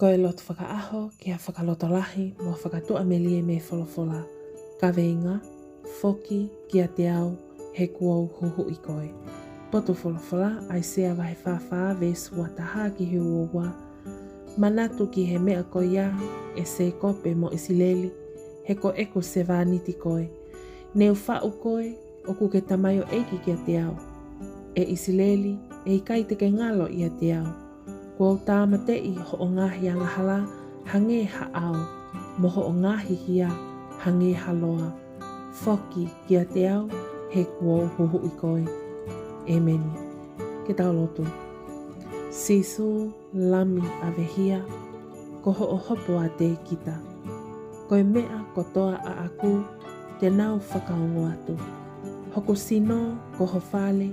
Ko e loto whakaaho ki a whakalotolahi mo whakatua me lie me wholofola. Ka veinga, foki ki a te au he kuau huhu i koe. Poto wholofola ai sea wahe whawha vesu wa taha ki hu owa. Manatu ki he mea koe ia e se kope mo isileli he ko eko se vāniti koe. Neu whau koe o ku ke tamayo eiki ki a te au. E isileli e ikai te ke ngalo i a te au. Kua tāma te i ho o ngahi angahala hange ha au, mo ho o ngahi hia hange haloa. Foki ki a te au he kua huhu i koe. Emeni. Ke tau lotu. Sisu lami a vehia, ko ho o hopo a te kita. Koe mea kotoa a aku, te nau whakaongo atu. Hoko sino ko ho whale,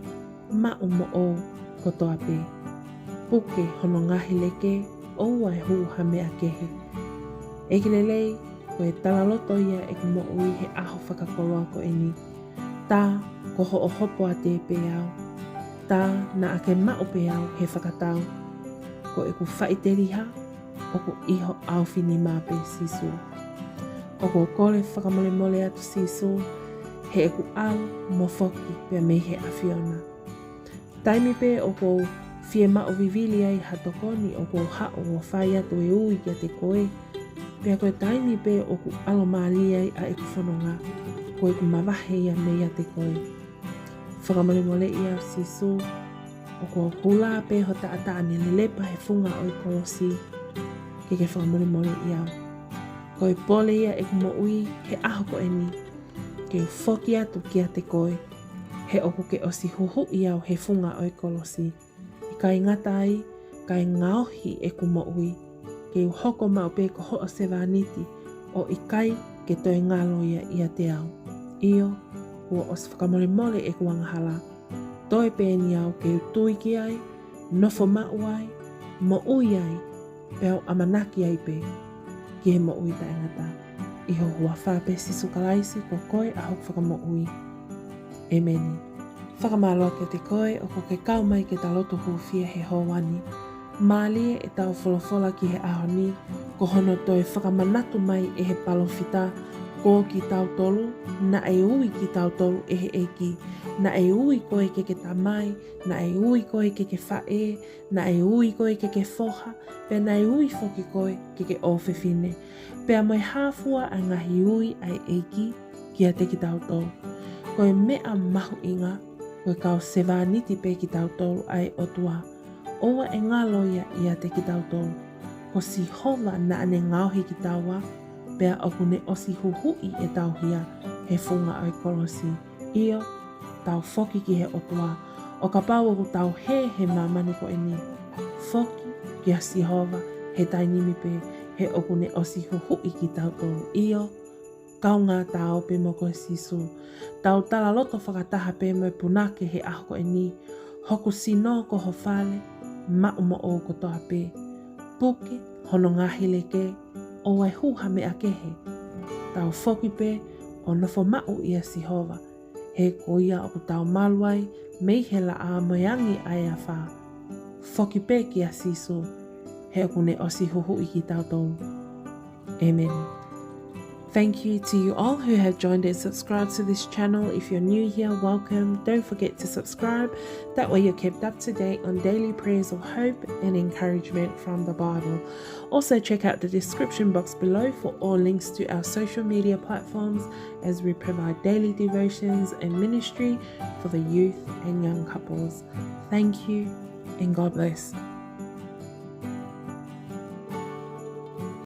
ma umo o kotoa pe. Puke hono ngahi leke, oua e hu ha mea kehe. Eke lelei, ko e talaloto ia e kumo ui he aho whakakoloa ko eni. Tā, ko ho o hopo a te pe au. Tā, na ake mao pe au he whakatau. Ko e ku whaiteriha, o ku iho au whini mā pe sisu. O ko kore whakamole mole atu sisu, he e ku au mo foki pe me he awhiona. Taimi pe o ko fie mao vivili ai hatokoni o ko hao o whai atu e ui kia te koe. Pea koe taimi pe o ku alo maali ai a e ku whanonga. Koe ku mawahe ia me ia te koe. Whakamole mole ia sisu. O ko hula pe ho taataani le lepa he funga o i kolosi. Ke whakamole mole ia. Koe pole ia e ku mo ui he aho ko eni. Ke whoki atu kia te koe. He oku ke osi huhu iau he funga o i kolosi. Kai ngata ai, kai ngaohi e kumo ui. Ke uhoko mau pe ko ho o se vāniti o i kai ke toi ngalo ia te au. Io, ua os whakamole mole e kuangahala. Toi pe ni au ke utui ki ai, nofo mau ai, mo ui ai, peo amanaki ai pe. Ki he mo ui ta ngata. Iho hua whape sisu kalaisi ko koe a hok whakamo ui. Emeni. Whakamaloa ke te koe o ko ke kau mai ke taloto huwhia he hōwani. Mālie e tau wholofola ki he ahoni, ko hono toi whakamanatu mai e he palofita, ko ki tau tolu, na e ui ki tau tolu e he eki, na e ui koe ke tamai, na e ui koe ke whae, na e ui koe ke whoha, pe na e ui whoki koe ke owhewhine. Pea mai hāfua a ngahi ui ai eki ki a te ki tau tolu. Koe mea mahu inga, koe kau se vāniti pe ki tau tolu ai otua. Oua e ngalo ia te ki tau tolu. Ko si hova na ane ngauhi ki taua, pea oku ne osi huhui e tau hia he funga ai kolosi. Io, tau foki ki he otua. O ka pau oku tau he mamani ko eni. Foki ki a si hova he tainimi pe he oku ne osi huhui ki tau tolu. Io, kau ngā tau pe mo koe sisu. Tau tala loto whakataha pe mo punake he aho ko eni. Hoku sino ko ho whale, ma umo o ko toa pe. Puke, hono ngahi leke, o wai huha me a kehe. Tau foki pe, o nofo mau ia si hova. He ko ia o tau maluai, mei he la a moyangi ai a wha. Foki pe ki a sisu, he oku ne osi huhu i ki tau tolu. Amen. Thank you to you all who have joined and subscribed to this channel. If you're new here, welcome. Don't forget to subscribe. That way you're kept up to date on daily prayers of hope and encouragement from the Bible. Also check out the description box below for all links to our social media platforms as we provide daily devotions and ministry for the youth and young couples. Thank you and God bless.